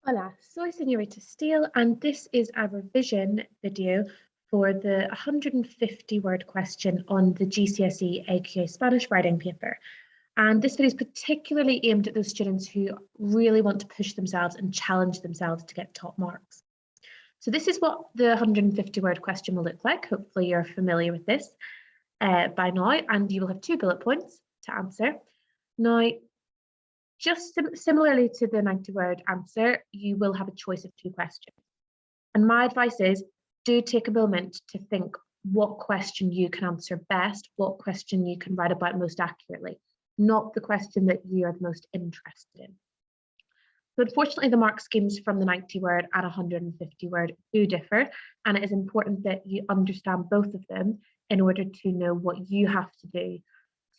Hola, soy Señorita Steele, and this is a revision video for the 150 word question on the GCSE AQA Spanish writing paper. And this video is particularly aimed at those students who really want to push themselves and challenge themselves to get top marks. So this is what the 150 word question will look like. Hopefully you're familiar with this by now, and you will have 2 bullet points to answer. Now, just similarly to the 90 word answer, you will have a choice of 2 questions. And my advice is, do take a moment to think what question you can answer best, what question you can write about most accurately, not the question that you are the most interested in. So unfortunately, the mark schemes from the 90 word and 150 word do differ, and it is important that you understand both of them in order to know what you have to do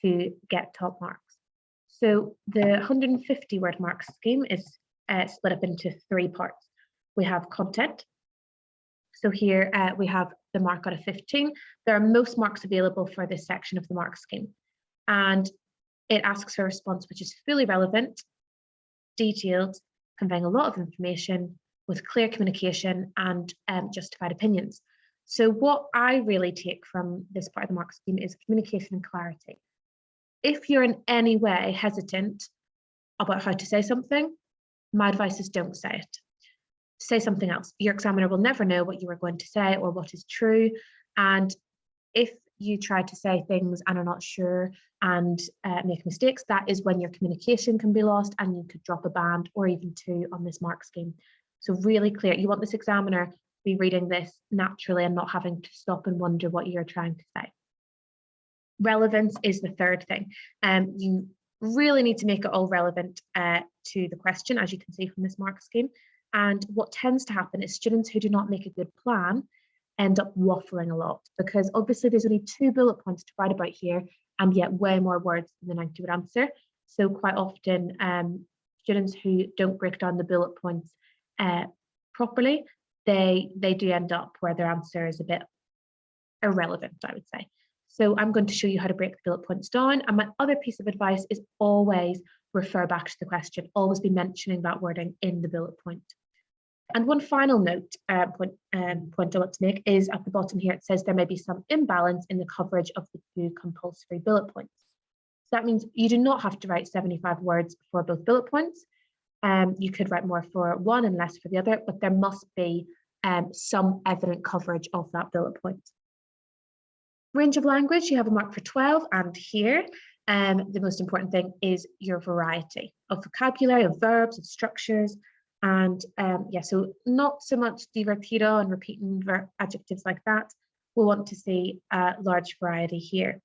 to get top marks. So the 150 word mark scheme is split up into 3 parts. We have content. So here we have the mark out of 15. There are most marks available for this section of the mark scheme. And it asks for a response which is fully relevant, detailed, conveying a lot of information with clear communication and justified opinions. So what I really take from this part of the mark scheme is communication and clarity. If you're in any way hesitant about how to say something, my advice is don't say it. Say something else. Your examiner will never know what you are going to say or what is true. And if you try to say things and are not sure and make mistakes, that is when your communication can be lost and you could drop a band or even 2 on this mark scheme. So really clear. You want this examiner to be reading this naturally and not having to stop and wonder what you're trying to say. Relevance is the third thing. You really need to make it all relevant to the question, as you can see from this mark scheme. And what tends to happen is students who do not make a good plan end up waffling a lot, because obviously there's only 2 bullet points to write about here and yet way more words than the 90 word answer. So quite often students who don't break down the bullet points properly, they do end up where their answer is a bit irrelevant, I would say. So I'm going to show you how to break the bullet points down. And my other piece of advice is always refer back to the question, always be mentioning that wording in the bullet point. And one final note, point I want to make is at the bottom here, it says there may be some imbalance in the coverage of the 2 compulsory bullet points. So that means you do not have to write 75 words for both bullet points. You could write more for one and less for the other, but there must be some evident coverage of that bullet point. Range of language, you have a mark for 12, and here the most important thing is your variety of vocabulary, of verbs, of structures, and yeah, so not so much divertido and repeating adjectives like that. We'll want to see a large variety here.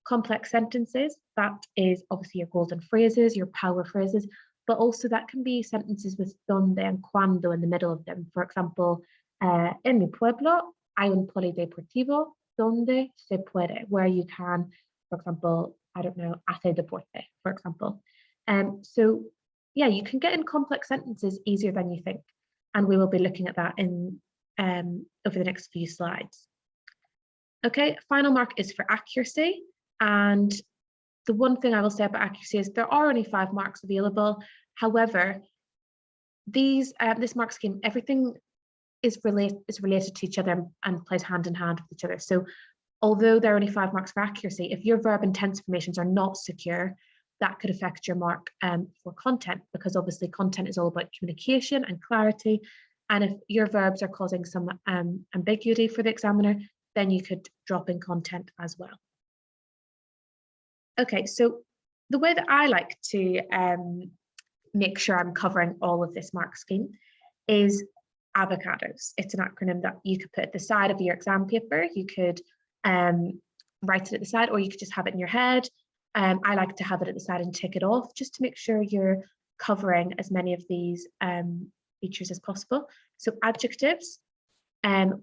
Complex sentences, that is obviously your golden phrases, your power phrases, but also that can be sentences with donde and cuando in the middle of them. For example, en mi pueblo hay un polideportivo donde se puede, where you can, for example, I don't know, hacer deporte, for example. So yeah, you can get in complex sentences easier than you think. And we will be looking at that in over the next few slides. Okay, final mark is for accuracy. And the one thing I will say about accuracy is there are only 5 marks available. However, this mark scheme, everything is related to each other and plays hand in hand with each other. So although there are only 5 marks for accuracy, if your verb and tense formations are not secure, that could affect your mark for content, because obviously content is all about communication and clarity. And if your verbs are causing some ambiguity for the examiner, then you could drop in content as well. Okay, so the way that I like to make sure I'm covering all of this mark scheme is Avocados. It's an acronym that you could put at the side of your exam paper. You could write it at the side, or you could just have it in your head. I like to have it at the side and tick it off just to make sure you're covering as many of these features as possible. So adjectives,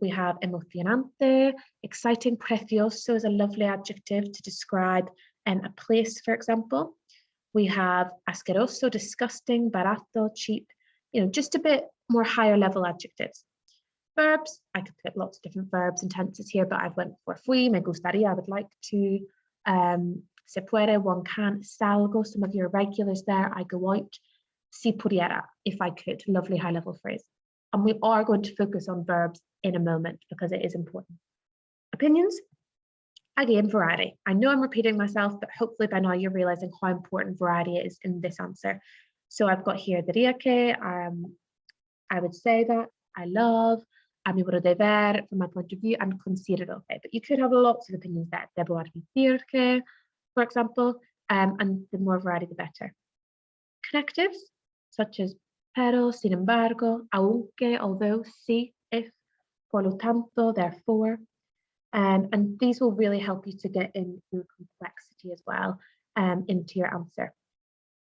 we have emocionante, exciting, precioso is a lovely adjective to describe a place, for example. We have asqueroso, disgusting, barato, cheap, just a bit more higher level adjectives. Verbs, I could put lots of different verbs and tenses here, but I've went for fui, me gustaría, I would like to, se puede, one can, salgo, some of your regulars there, I go out, si pudiera, if I could, lovely high level phrase. And we are going to focus on verbs in a moment because it is important. Opinions? Again, variety. I know I'm repeating myself, but hopefully by now you're realizing how important variety is in this answer. So I've got here diría que, I would say that, I love, a mi modo de ver, from my point of view, and considero. Okay, but you could have lots of opinions there. Debo admitir que, for example, and the more variety, the better. Connectives, such as pero, sin embargo, aunque, although, si, if, por lo tanto, therefore. And these will really help you to get into complexity as well into your answer.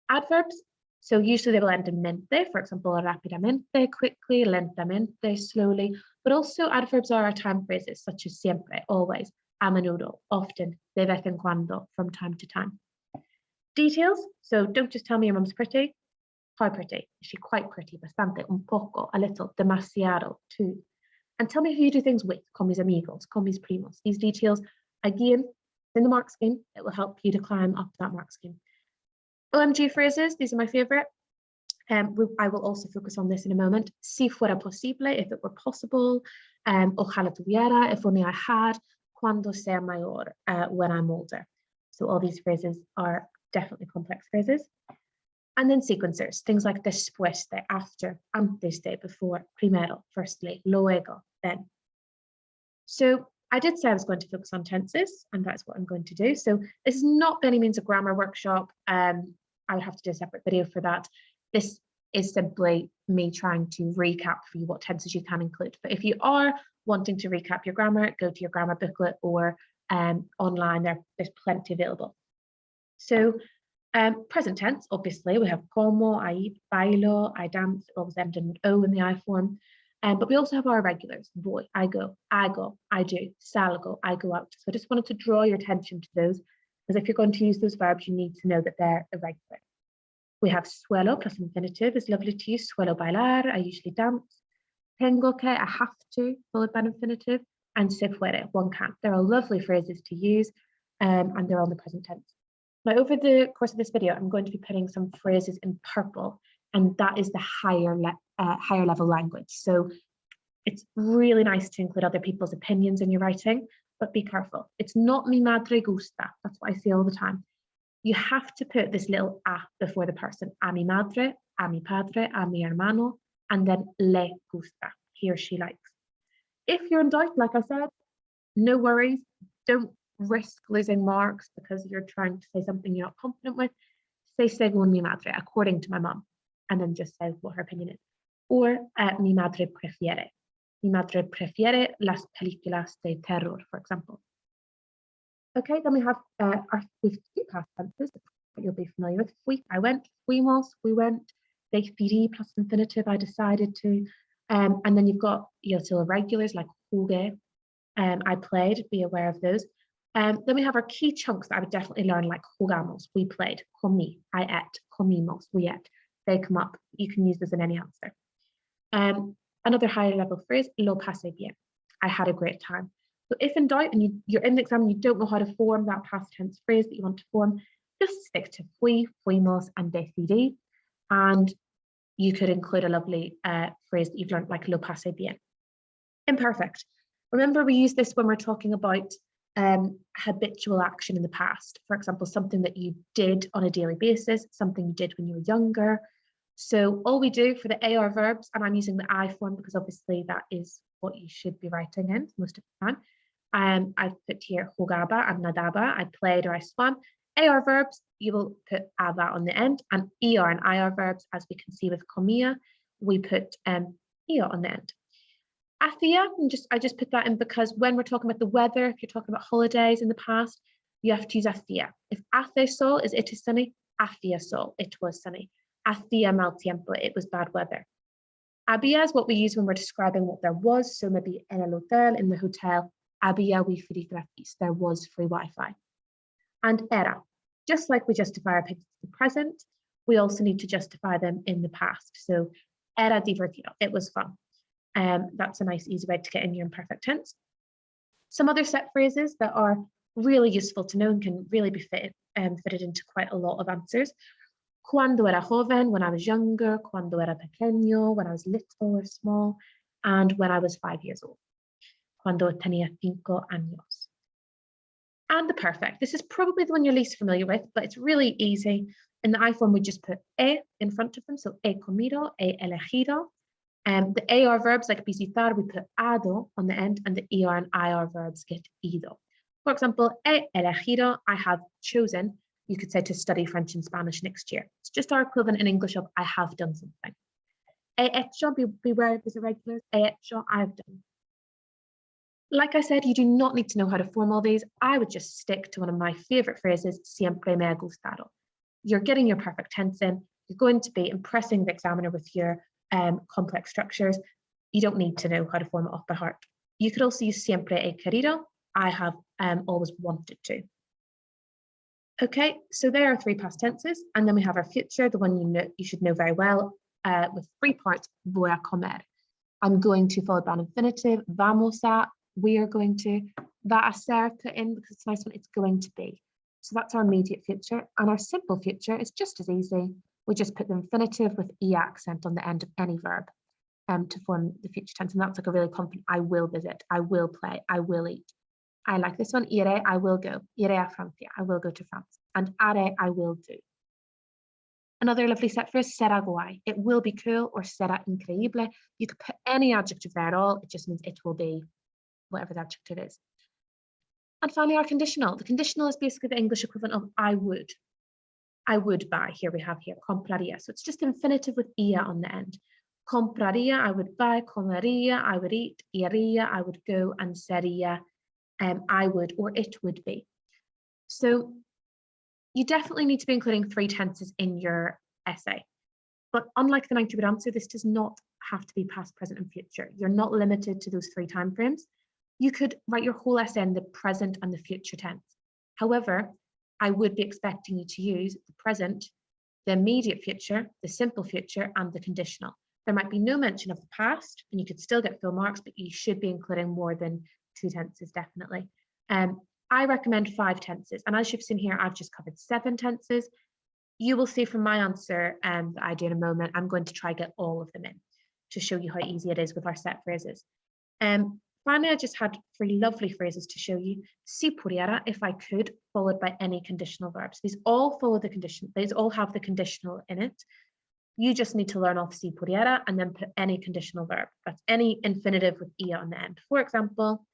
Adverbs, so usually they will end in mente, for example, rápidamente, quickly, lentamente, slowly, but also adverbs are our time phrases such as siempre, always, a menudo, often, de vez en cuando, from time to time. Details, so don't just tell me your mum's pretty. How pretty? Is she quite pretty? Bastante, un poco, a little, demasiado, too. And tell me who you do things with, con mis amigos, con mis primos. These details, again, in the mark scheme, it will help you to climb up that mark scheme. OMG phrases, these are my favorite. I will also focus on this in a moment. Si fuera posible, if it were possible. Ojalá tuviera, if only I had. Cuando sea mayor, when I'm older. So all these phrases are definitely complex phrases. And then sequencers, things like después de, after, antes de, before, primero, firstly, luego, then. So I did say I was going to focus on tenses, and that's what I'm going to do. So this is not by any means a grammar workshop. I would have to do a separate video for that. This is simply me trying to recap for you what tenses you can include. But if you are wanting to recap your grammar, go to your grammar booklet or online, there's plenty available. So present tense, obviously, we have como, I eat, bailo, I dance, it always ends in O in the I form. But we also have our irregulars, voy, I go, I do, salgo, I go out. So I just wanted to draw your attention to those, because if you're going to use those verbs, you need to know that they're irregular. We have suelo plus infinitive is lovely to use. Suelo bailar, I usually dance. Tengo que, I have to, followed by an infinitive. And se puede, one can. They're all lovely phrases to use, and they're on the present tense. Now, over the course of this video, I'm going to be putting some phrases in purple, and that is the higher level language. So it's really nice to include other people's opinions in your writing, but be careful. It's not mi madre gusta. That's what I say all the time. You have to put this little a before the person. A mi madre, a mi padre, a mi hermano, and then le gusta, he or she likes. If you're in doubt, like I said, no worries. Don't risk losing marks because you're trying to say something you're not confident with. Say según mi madre, according to my mum, and then just say what her opinion is. Or mi madre prefiere. Mi madre prefiere las películas de terror, for example. Okay, then we have we've two past tenses that you'll be familiar with. Fui, I went. Fuimos, we went. Decidí plus infinitive, I decided to. And then you've got your irregulars like jugué, I played, be aware of those. Then we have our key chunks that I would definitely learn, like jugamos, we played, comí, I ate, comimos, we ate. They come up. You can use this in any answer. Another higher level phrase, lo pasé bien, I had a great time. So if in doubt and you're in the exam and you don't know how to form that past tense phrase that you want to form, just stick to fui, fuimos, and decidí. And you could include a lovely phrase that you've learned, like lo pasé bien. Imperfect. Remember, we use this when we're talking about habitual action in the past. For example, something that you did on a daily basis, something you did when you were younger. So all we do for the AR verbs, and I'm using the I form because obviously that is what you should be writing in most of the time. I've put here jugaba and nadaba, I played or I swam. AR verbs, you will put aba on the end, and ER and IR verbs, as we can see with comía, we put ER on the end. Hacía, I just put that in because when we're talking about the weather, if you're talking about holidays in the past, you have to use hacía. If hace sol is it is sunny, hacía sol, it was sunny. Hacía mal tiempo, it was bad weather. Había is what we use when we're describing what there was. So maybe en el hotel, in the hotel, había wifi gratis, there was free Wi-Fi. And era, just like we justify our pictures in the present, we also need to justify them in the past. So era divertido, it was fun. That's a nice easy way to get in your imperfect tense. Some other set phrases that are really useful to know and can really be fitted into quite a lot of answers. Cuando era joven, when I was younger. Cuando era pequeño, when I was little or small. And when I was 5 years old. Cuando tenía 5 años. And the perfect. This is probably the one you're least familiar with, but it's really easy. In the I form, we just put e in front of them. So he comido, he elegido. The AR verbs like visitar, we put ado on the end, and the ER and IR verbs get ido. For example, he elegido, I have chosen. You could say to study French and Spanish next year. It's just our equivalent in English of I have done something. He hecho, beware of these irregulars. He hecho, I've done. Like I said, you do not need to know how to form all these. I would just stick to one of my favorite phrases, siempre me ha gustado. You're getting your perfect tense in. You're going to be impressing the examiner with your complex structures. You don't need to know how to form it off by heart. You could also use siempre he querido. I have always wanted to. Okay, so there are 3 past tenses, and then we have our future, the one you should know very well, with 3 parts. Voy a comer. I'm going to, followed by an infinitive. Vamos a, we are going to. Va a ser, put in because it's a nice one. It's going to be. So that's our immediate future, and our simple future is just as easy. We just put the infinitive with e accent on the end of any verb to form the future tense, and that's like a really confident. I will visit. I will play. I will eat. I like this one. Iré, I will go. Iré a Francia. I will go to France. And haré, I will do. Another lovely set phrase, será guay. It will be cool, or será increíble. You could put any adjective there at all. It just means it will be whatever the adjective is. And finally, our conditional. The conditional is basically the English equivalent of I would. I would buy. Here we have here, compraría. So it's just infinitive with ia on the end. Compraría, I would buy. Comería, I would eat. Iría, I would go. And sería, I would, or it would be. So you definitely need to be including 3 tenses in your essay. But unlike the 90-word answer, this does not have to be past, present, and future. You're not limited to those 3 time frames. You could write your whole essay in the present and the future tense. However, I would be expecting you to use the present, the immediate future, the simple future, and the conditional. There might be no mention of the past, and you could still get full marks, but you should be including more than 2 tenses, definitely. I recommend 5 tenses, and as you've seen here, I've just covered 7 tenses. You will see from my answer that I do in a moment, I'm going to try get all of them in to show you how easy it is with our set phrases. Finally, I just had 3 lovely phrases to show you. Si pudiera, if I could, followed by any conditional verbs. These all follow the condition. These all have the conditional in it. You just need to learn off si pudiera and then put any conditional verb. That's any infinitive with ia on the end. For example,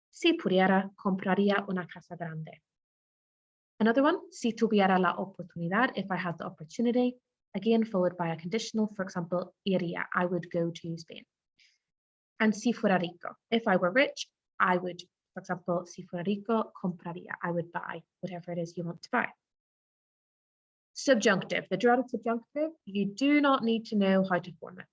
si pudiera, compraría una casa grande. Another one, si tuviera la oportunidad, if I had the opportunity, again followed by a conditional. For example, iría, I would go to Spain. And si fuera rico, if I were rich, I would, for example, si fuera rico, compraría, I would buy whatever it is you want to buy. Subjunctive, the dreaded subjunctive, you do not need to know how to form it.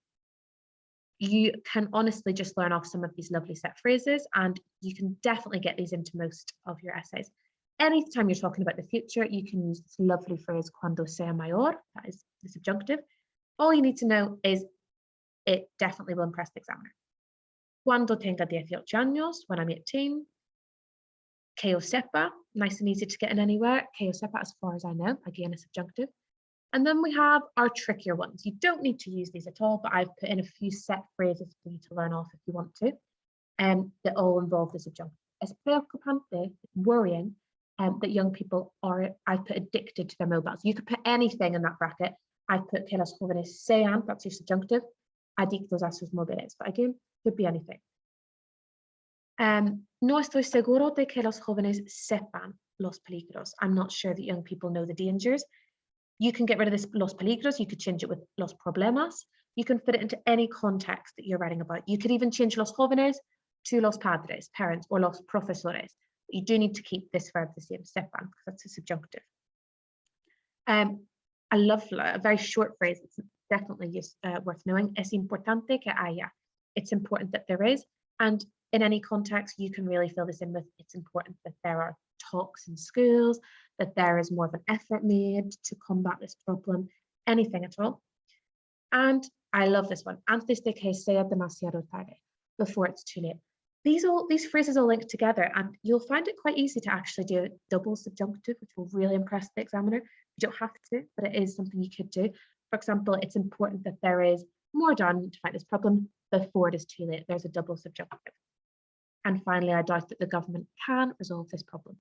You can honestly just learn off some of these lovely set phrases, and you can definitely get these into most of your essays. Anytime you're talking about the future, you can use this lovely phrase, cuando sea mayor, that is the subjunctive. All you need to know is it definitely will impress the examiner. Cuando tenga 18 años, when I'm 18. Que yo sepa, nice and easy to get in anywhere. Que yo sepa, as far as I know, again, a subjunctive. And then we have our trickier ones. You don't need to use these at all, but I've put in a few set phrases for you to learn off if you want to, that all involve the subjunctive. Es preocupante, worrying, that young people are, I've put addicted to their mobiles. You could put anything in that bracket. I've put que los jóvenes sean, that's your subjunctive, adictos a sus móviles, but again, could be anything. No estoy seguro de que los jóvenes sepan los peligros. I'm not sure that young people know the dangers. You can get rid of this los peligros. You could change it with los problemas. You can fit it into any context that you're writing about. You could even change los jóvenes to los padres, parents, or los profesores. But you do need to keep this verb the same, sepan, because that's a subjunctive. I love a very short phrase. It's definitely worth knowing. Es importante que haya. It's important that there is. And in any context, you can really fill this in with it's important that there are talks in schools, that there is more of an effort made to combat this problem, anything at all. And I love this one. Antes de que sea demasiado tarde, before it's too late. These phrases all link together, and you'll find it quite easy to actually do a double subjunctive, which will really impress the examiner. You don't have to, but it is something you could do. For example, it's important that there is more done to fight this problem before it is too late. There's a double subjunctive. And finally, I doubt that the government can resolve this problem.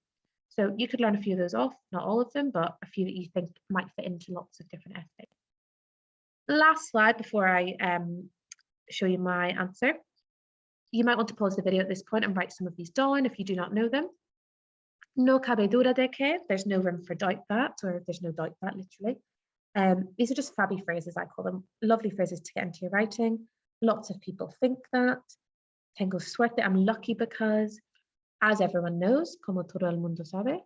So you could learn a few of those off, not all of them, but a few that you think might fit into lots of different essays. Last slide before I show you my answer. You might want to pause the video at this point and write some of these down if you do not know them. No cabe duda de que, there's no room for doubt that, or there's no doubt that literally. These are just fabby phrases, I call them. Lovely phrases to get into your writing. Lots of people think that. Tengo suerte, I'm lucky because, as everyone knows, como todo el mundo sabe.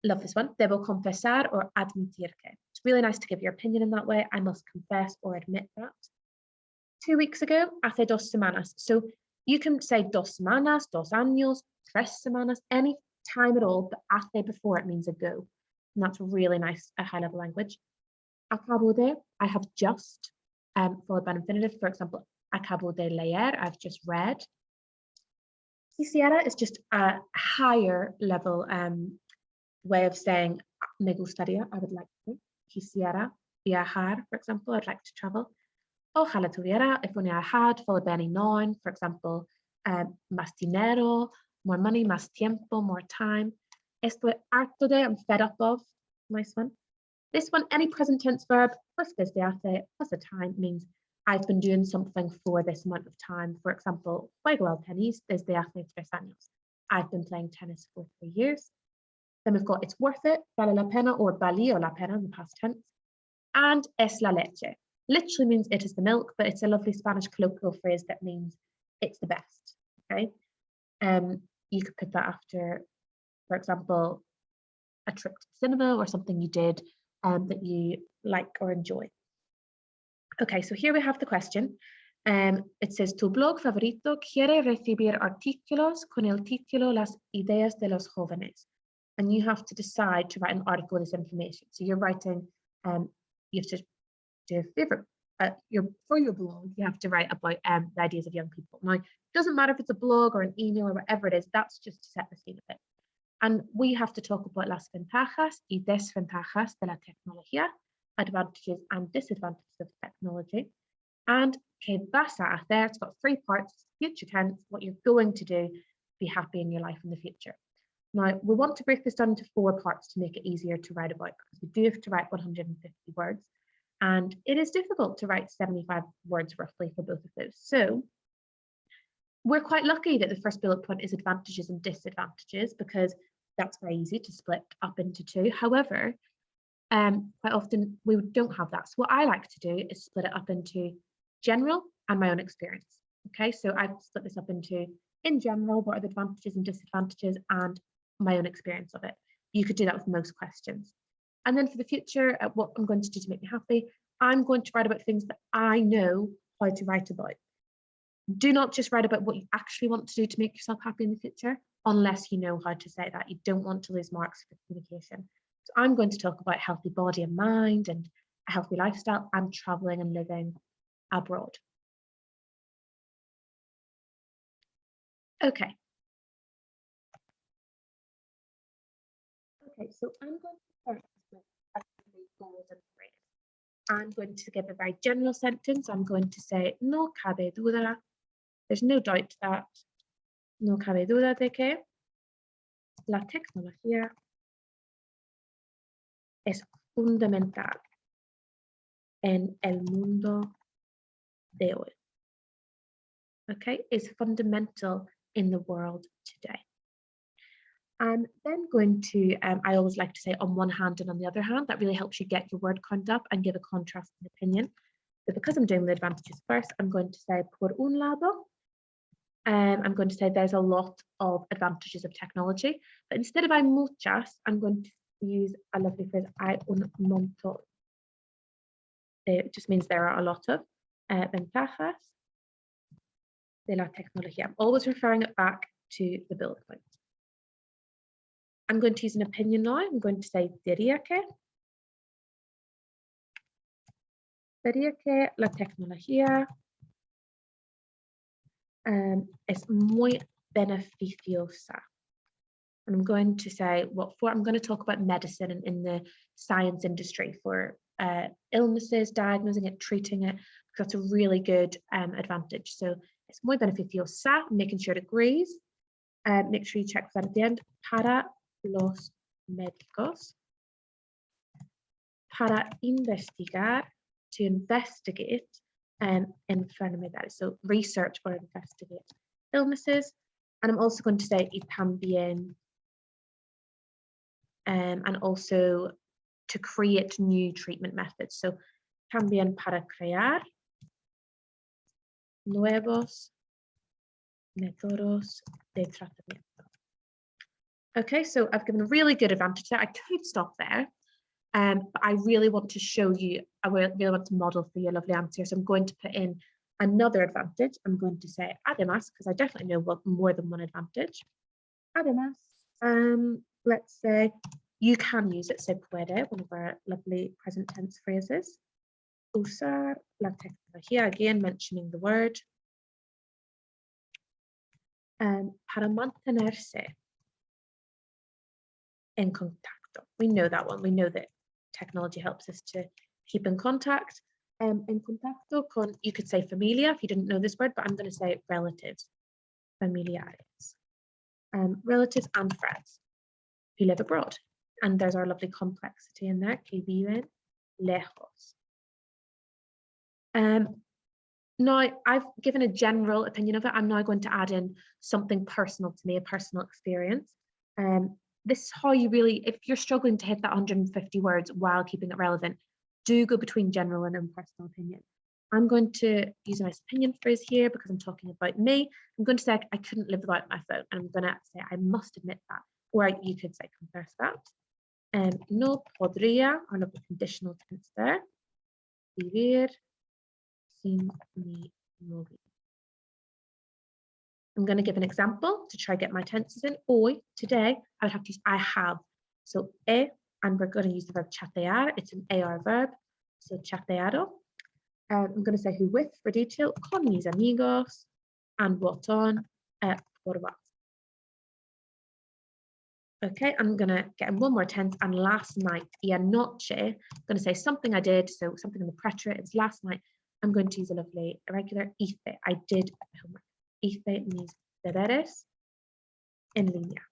Love this one. Debo confesar or admitir que. It's really nice to give your opinion in that way. I must confess or admit that. 2 weeks ago, hace 2 semanas. So you can say 2 semanas, 2 años, 3 semanas, any time at all, but hace before it means ago. And that's really nice, a high level language. Acabo de, I have just, followed by an infinitive. For example, acabo de leer, I've just read. Quisiera is just a higher level way of saying me gustaría, I would like to. Quisiera viajar, for example, I'd like to travel. Ojalá tuviera, if only I had, followed by any noun, for example, más dinero, more money, más tiempo, more time. Estoy harto de, I'm fed up of, nice one. This one, any present tense verb plus desde hace plus a time means I've been doing something for this amount of time. For example, juego al tenis desde hace 3 años. I've been playing tennis for 3 years. Then we've got it's worth it, vale la pena, or valió la pena in the past tense. And es la leche. Literally means it is the milk, but it's a lovely Spanish colloquial phrase that means it's the best. Okay. You could put that after, for example, a trip to the cinema or something you did that you like or enjoy. Okay, so here we have the question. It says, tu blog favorito quiere recibir artículos con el título Las ideas de los jóvenes. And you have to decide to write an article with this information. So you're writing, you have to do a favorite, for your blog, you have to write about the ideas of young people. Now, it doesn't matter if it's a blog or an email or whatever it is, that's just to set the scene of it. And we have to talk about las ventajas y desventajas de la tecnología, advantages and disadvantages of technology. And que vas a hacer, it's got 3 parts, future tense, what you're going to do to be happy in your life in the future. Now, we want to break this down into 4 parts to make it easier to write about, because we do have to write 150 words. And it is difficult to write 75 words roughly for both of those. So we're quite lucky that the first bullet point is advantages and disadvantages, because that's very easy to split up into 2. However, quite often we don't have that. So what I like to do is split it up into general and my own experience. Okay, so I've split this up into, in general, what are the advantages and disadvantages, and my own experience of it. You could do that with most questions. And then for the future, what I'm going to do to make me happy, I'm going to write about things that I know how to write about. Do not just write about what you actually want to do to make yourself happy in the future, unless you know how to say that. You don't want to lose marks for communication. So I'm going to talk about healthy body and mind and a healthy lifestyle and traveling and living abroad. Okay. Okay, so I'm going to start with goals and phrase. I'm going to give a very general sentence. I'm going to say, no cabe duda. There's no doubt that, no cabe duda de que la tecnología es fundamental en el mundo de hoy. Okay, is fundamental in the world today. I'm then going to, I always like to say on one hand and on the other hand, that really helps you get your word count up and give a contrasting opinion. So because I'm doing the advantages first, I'm going to say por un lado, I'm going to say there's a lot of advantages of technology, but instead of hay muchas, I'm going to use a lovely phrase, hay un montón. It just means there are a lot of ventajas de la tecnología. I'm always referring it back to the bullet points. I'm going to use an opinion now. I'm going to say diría que la tecnología es muy beneficiosa. And I'm going to say what for. I'm going to talk about medicine and in the science industry for illnesses, diagnosing it, treating it, because that's a really good advantage. So it's muy beneficiosa, making sure it agrees. Make sure you check that at the end. Para los médicos. Para investigar, to investigate enfermedades. So research or investigate illnesses. And I'm also going to say y también, and also to create new treatment methods. So también para crear nuevos métodos de tratamiento. Okay, so I've given a really good advantage there. I could stop there, but I really want to show you, I really want to model for you a lovely answer. So I'm going to put in another advantage. I'm going to say además, because I definitely know more than one advantage. Además, let's say you can use it, se puede, one of our lovely present tense phrases. Usar la tecnología, again mentioning the word. Para mantenerse en contacto. We know that one. We know that technology helps us to keep in contact. En contacto con, you could say familia if you didn't know this word, but I'm going to say relatives, familiares. Relatives and friends who live abroad. And there's our lovely complexity in there, que viven lejos. Now, I've given a general opinion of it. I'm now going to add in something personal to me, a personal experience. This is how you really, if you're struggling to hit that 150 words while keeping it relevant, do go between general and impersonal opinion. I'm going to use a nice opinion phrase here because I'm talking about me. I'm going to say I couldn't live without my phone. And I'm going to say I must admit that. Or you could say confess that. No podría, I love the conditional tense there. Vivir sin mi móvil. I'm going to give an example to try to get my tenses in. Hoy, today, I would have to use I have. So and we're going to use the verb chatear. It's an AR verb. So chateado. I'm going to say who with for detail. Con mis amigos. And what on. Por what. Okay, I'm going to get in one more tense. And last night, y anoche. I'm going to say something I did. So something in the preterite. It's last night. I'm going to use a lovely irregular hice. I did homework. Hice mis deberes en línea.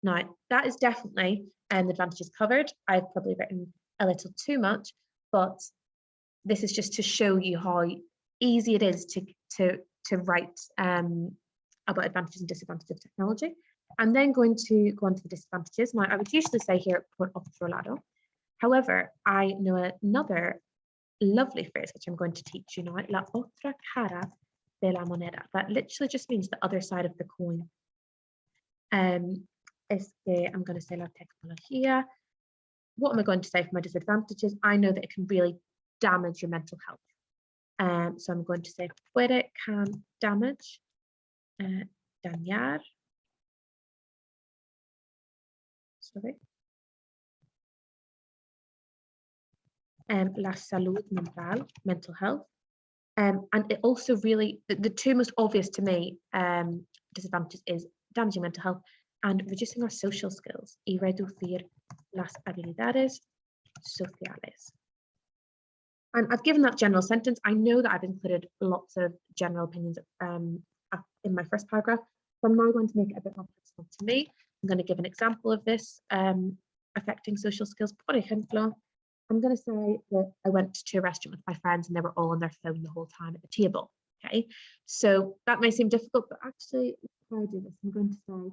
Now, that is definitely the advantages covered. I've probably written a little too much, but this is just to show you how easy it is to write about advantages and disadvantages of technology. I'm then going to go on to the disadvantages. Now, I would usually say here, por otro lado. However, I know another lovely phrase, which I'm going to teach you now, la otra cara de la moneda. That literally just means the other side of the coin. Es que I'm going to say la tecnología. What am I going to say for my disadvantages? I know that it can really damage your mental health. So I'm going to say puede, can damage, dañar. Sorry. La salud mental, mental health. And it also really, the two most obvious to me disadvantages is damaging mental health and reducing our social skills y reducir las habilidades sociales. And I've given that general sentence. I know that I've included lots of general opinions in my first paragraph, so I'm now going to make it a bit more personal to me. I'm going to give an example of this affecting social skills. Por ejemplo, I'm going to say that I went to a restaurant with my friends and they were all on their phone the whole time at the table. Okay, so that may seem difficult, but actually, if I do this, I'm going to say,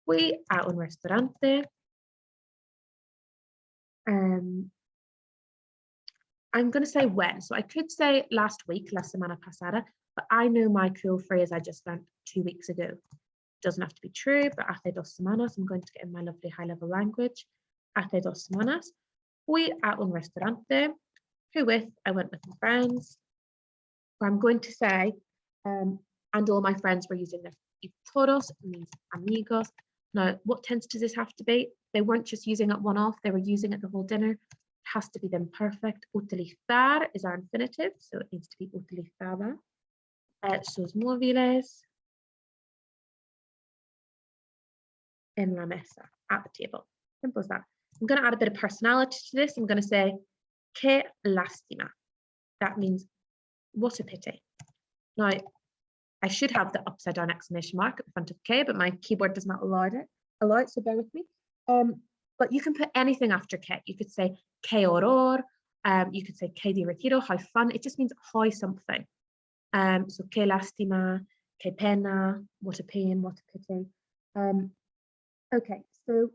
fui a un restaurante. I'm going to say when. So I could say last week, la semana pasada, but I know my cool phrase I just learned 2 weeks ago. It doesn't have to be true, but hace 2 semanas. I'm going to get in my lovely high-level language. Hace 2 semanas. Fui a un restaurante. Who with? I went with my friends. Or I'm going to say, and all my friends were using their todos, mis amigos. Now, what tense does this have to be? They weren't just using it one-off, they were using it the whole dinner. It has to be the imperfect. Utilizar is our infinitive, so it needs to be utilizada. Sus móviles. en la mesa, at the table. Simple as that. I'm going to add a bit of personality to this. I'm going to say, que lástima. That means, what a pity. Now, I should have the upside down exclamation mark at the front of que, but my keyboard does not allow it, so bear with me. But you can put anything after que. You could say, que horror. You could say, que divertido, how fun. It just means how something. So, que lástima, que pena, what a pain, what a pity. Okay, so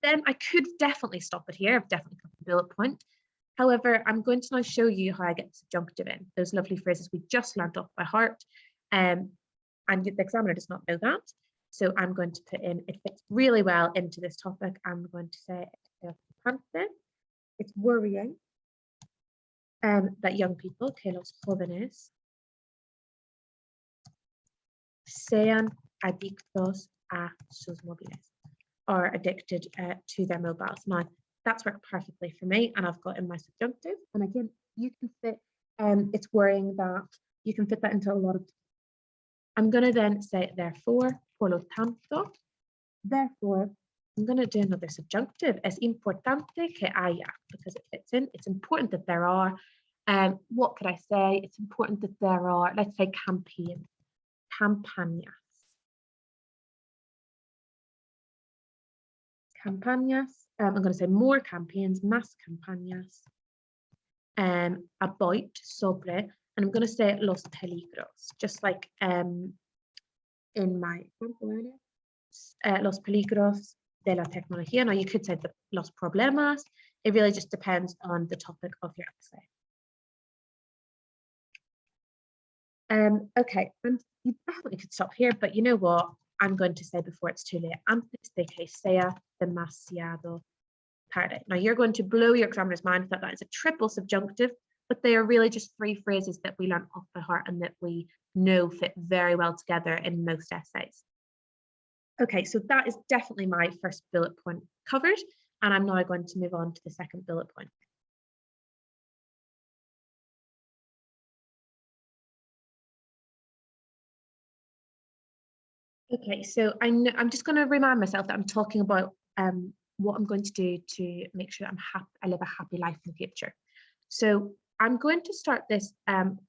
then I could definitely stop it here. I've definitely got the bullet point. However, I'm going to now show you how I get the subjunctive in, those lovely phrases we just learned off by heart. And the examiner does not know that. So I'm going to put in, it fits really well into this topic. I'm going to say, it's worrying that young people, que los jóvenes, sean adictos a sus móviles, are addicted to their mobiles. Now, that's worked perfectly for me, and I've got in my subjunctive. And again, you can fit, it's worrying that, you can fit that into a lot of. I'm going to then say, therefore, por lo tanto, therefore, I'm going to do another subjunctive. Es importante que haya, because it fits in. It's important that there are. What could I say? It's important that there are, let's say, campaigns, campañas. Campañas. I'm going to say more campaigns, más campañas. About, sobre, and I'm going to say los peligros, just like in my example earlier, los peligros de la tecnología. Now you could say los problemas. It really just depends on the topic of your essay. Okay, and you definitely could stop here, but you know what? I'm going to say before it's too late, antes de que sea demasiado tarde. Now you're going to blow your examiner's mind that that is a triple subjunctive, but they are really just three phrases that we learn off by heart and that we know fit very well together in most essays. Okay, so that is definitely my first bullet point covered, and I'm now going to move on to the second bullet point. Okay, so I'm just going to remind myself that I'm talking about what I'm going to do to make sure that I live a happy life in the future. So I'm going to start this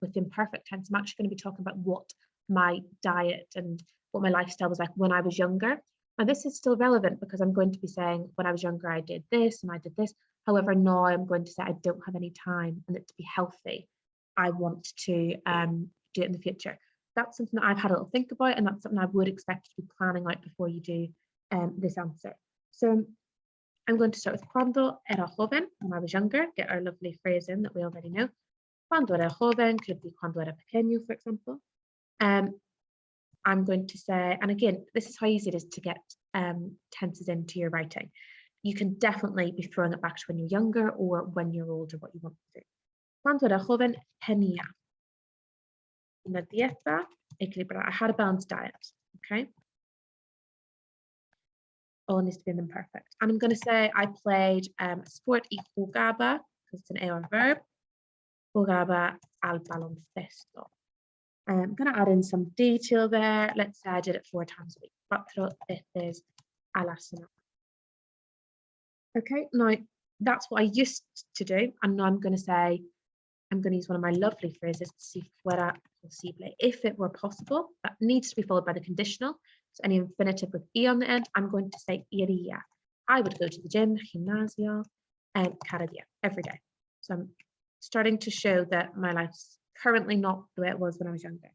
with imperfect tense. I'm actually going to be talking about what my diet and what my lifestyle was like when I was younger. Now this is still relevant because I'm going to be saying when I was younger I did this and I did this. However, now I'm going to say I don't have any time, and that to be healthy, I want to do it in the future. That's something that I've had a little think about, and that's something I would expect you to be planning out before you do this answer. So I'm going to start with cuando era joven, when I was younger, get our lovely phrase in that we already know. Cuando era joven could be cuando era pequeño, for example. I'm going to say, and again, this is how easy it is to get tenses into your writing. You can definitely be throwing it back to when you're younger or when you're older, what you want to do. Cuando era joven tenía una dieta equilibrada. I had a balanced diet, okay? All needs to be imperfect. And I'm going to say I played sport y jugaba, because it's an AR verb. Jugaba al baloncesto. I'm going to add in some detail there. Let's say I did it 4 times a week. 4 veces a la semana. Okay, now that's what I used to do. And now I'm going to say, I'm going to use one of my lovely phrases, si fuera posible. If it were possible, that needs to be followed by the conditional. So any infinitive with e on the end, I'm going to say iría. I would go to the gym, gimnasio, cada día, every day. So I'm starting to show that my life's currently not the way it was when I was younger.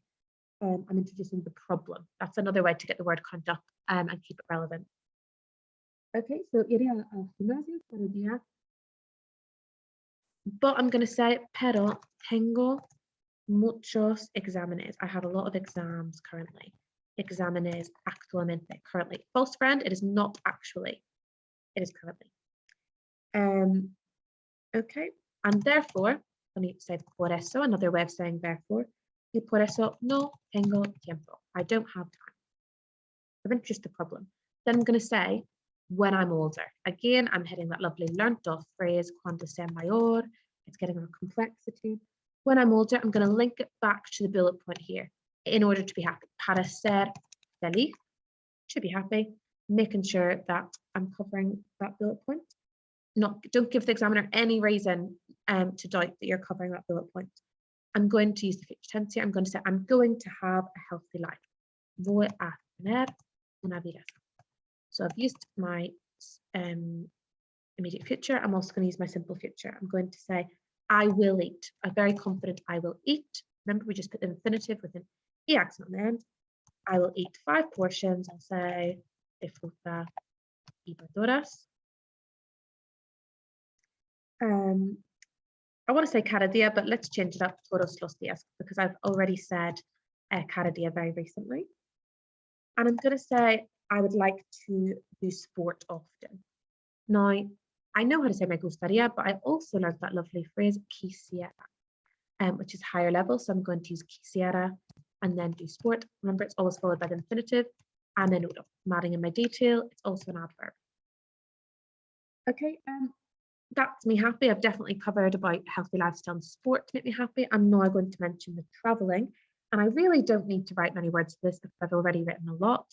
I'm introducing the problem. That's another way to get the word count up and keep it relevant. Okay, so iría al gimnasio cada día. But I'm going to say, pero tengo muchos exámenes. I have a lot of exams currently. Exámenes actualmente, currently. False friend, it is not actually. It is currently. Okay, and therefore, I need to say por eso, another way of saying therefore. Y por eso no tengo tiempo. I don't have time. I've introduced the problem. Then I'm going to say, when I'm older. Again, I'm hitting that lovely learnt off phrase, cuando sea mayor. It's getting more complexity. When I'm older, I'm going to link it back to the bullet point here in order to be happy. Para ser feliz, should be happy. making sure that I'm covering that bullet point. Don't give the examiner any reason to doubt that you're covering that bullet point. I'm going to use the future tense here. I'm going to say, I'm going to have a healthy life. Voy a tener una vida sana. So I've used my immediate future. I'm also going to use my simple future. I'm going to say, I will eat. I'm very confident I will eat. Remember, we just put the infinitive with an E accent on the end. I will eat 5 portions. I'll say, de fruta y verduras. I want to say cada dia, but let's change it up todos los días because I've already said cada dia very recently. And I'm going to say I would like to do sport often. Now, I know how to say me gustaría, but I also learned that lovely phrase quisiera, which is higher level. So I'm going to use quisiera and then do sport. Remember, it's always followed by the infinitive. A menudo. I'm adding in my detail. It's also an adverb. Okay, that's me happy. I've definitely covered about healthy lifestyle and sport to make me happy. I'm now going to mention the traveling. And I really don't need to write many words for this because I've already written a lot.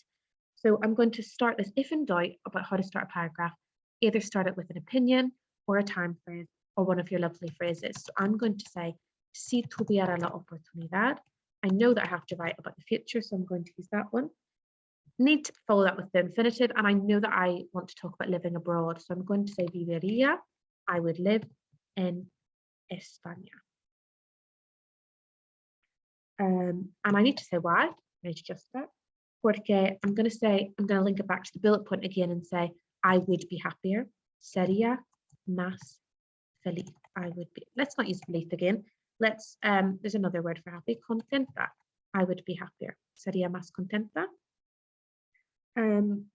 So I'm going to start this, if in doubt about how to start a paragraph, either start it with an opinion or a time phrase or one of your lovely phrases. So I'm going to say, si tuviera la oportunidad. I know that I have to write about the future, so I'm going to use that one. Need to follow that with the infinitive, and I know that I want to talk about living abroad. So I'm going to say viviría. I would live in España. And I need to say why. I need to just that. Porque I'm going to link it back to the bullet point again and say, I would be happier. Sería más feliz. I would be. Let's not use feliz again. Let's, there's another word for happy, contenta. I would be happier. Sería más contenta. And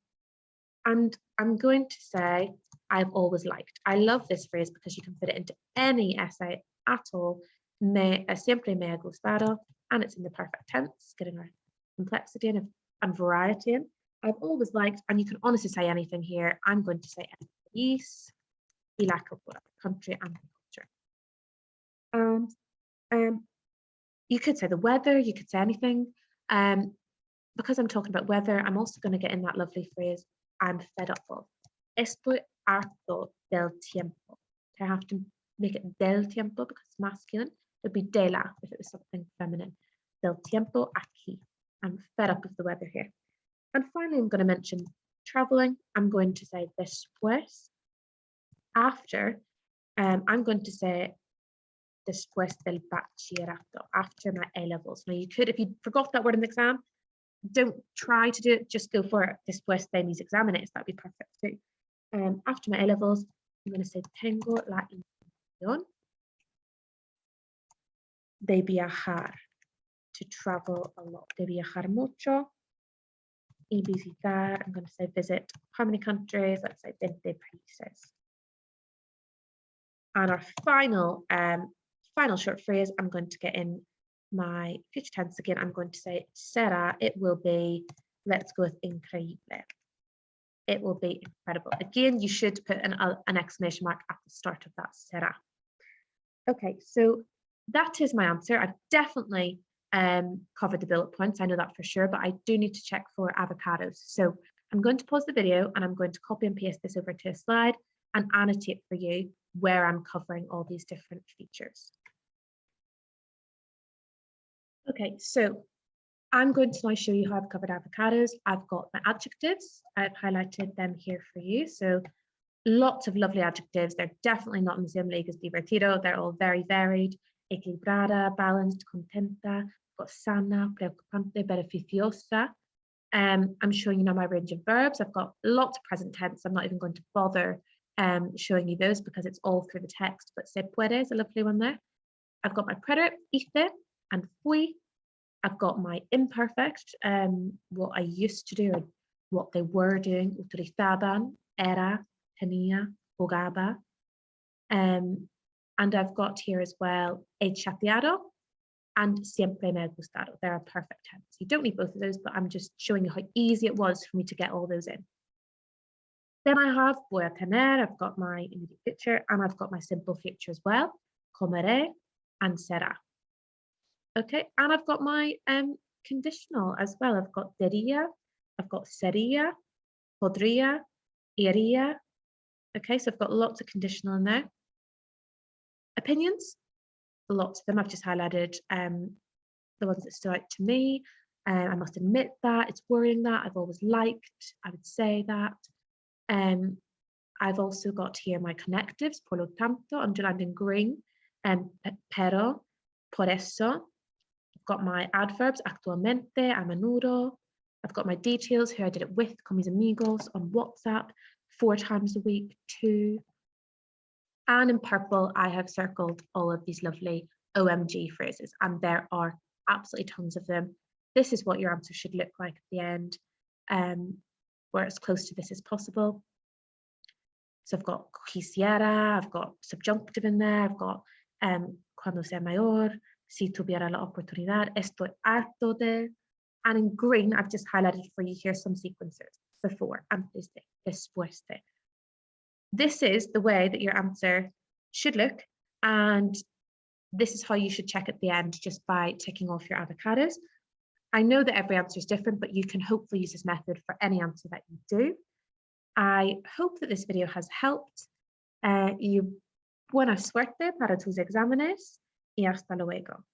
I'm going to say, I've always liked. I love this phrase because you can fit it into any essay at all. Siempre me ha gustado, and it's in the perfect tense, getting our complexity and variety in. I've always liked, and you can honestly say anything here. I'm going to say el país y la cultura, the country and the culture. And you could say the weather, you could say anything. Because I'm talking about weather, I'm also going to get in that lovely phrase, I'm fed up of. Estoy harto del tiempo. I have to make it del tiempo because it's masculine. It would be de la if it was something feminine. Del tiempo aquí. I'm fed up of the weather here. And finally, I'm going to mention traveling. I'm going to say después. After, I'm going to say después del bachillerato, after my A-levels. Now you could, if you forgot that word in the exam, don't try to do it, just go for it. Después de mis exámenes, that'd be perfect too. After my A-levels, I'm going to say tengo la intención de viajar, to travel a lot, de viajar mucho, y visitar, I'm going to say visit how many countries? Let's say 20 países. And our final short phrase, I'm going to get in my future tense again. I'm going to say será, it will be, let's go with increíble. It will be incredible. Again, you should put an exclamation mark at the start of that será. Okay, so that is my answer. I've definitely covered the bullet points. I know that for sure, but I do need to check for avocados. So I'm going to pause the video and I'm going to copy and paste this over to a slide and annotate for you where I'm covering all these different features. Okay, so I'm going to now show you how I've covered avocados. I've got my adjectives. I've highlighted them here for you. So lots of lovely adjectives. They're definitely not in the same league as divertido. They're all very varied. Equilibrada, balanced, contenta. I've got sana, preocupante, beneficiosa. I'm showing you now my range of verbs. I've got lots of present tense. I'm not even going to bother showing you those because it's all through the text. But se puede is a lovely one there. I've got my predicate, hice and fui. I've got my imperfect, what I used to do, or what they were doing. Utilizaban, era, tenía, jugaba. And I've got here as well, he chateado and siempre me ha gustado. They're a perfect tense. You don't need both of those, but I'm just showing you how easy it was for me to get all those in. Then I have voy a tener, I've got my immediate future, and I've got my simple future as well, comeré and será. Okay, and I've got my conditional as well. I've got diría, I've got sería, podría, iría. Okay, so I've got lots of conditional in there. Opinions, lots of them. I've just highlighted the ones that stood out to me. I must admit that, it's worrying that, I've always liked, I would say that. I've also got here my connectives, por lo tanto, underlined in green, pero, por eso. I've got my adverbs, actualmente, a menudo. I've got my details, who I did it with, con mis amigos, on WhatsApp, 4 times a week, 2. And in purple, I have circled all of these lovely OMG phrases, and there are absolutely tons of them. This is what your answer should look like at the end, or as close to this as possible. So I've got quisiera, I've got subjunctive in there, I've got cuando sea mayor, si tuviera la oportunidad, estoy harto de, and in green, I've just highlighted for you here some sequences, before, antes de, después de. This is the way that your answer should look, and this is how you should check at the end, just by ticking off your avocados. I know that every answer is different, but you can hopefully use this method for any answer that you do. I hope that this video has helped. Y buena suerte para tus exámenes y hasta luego.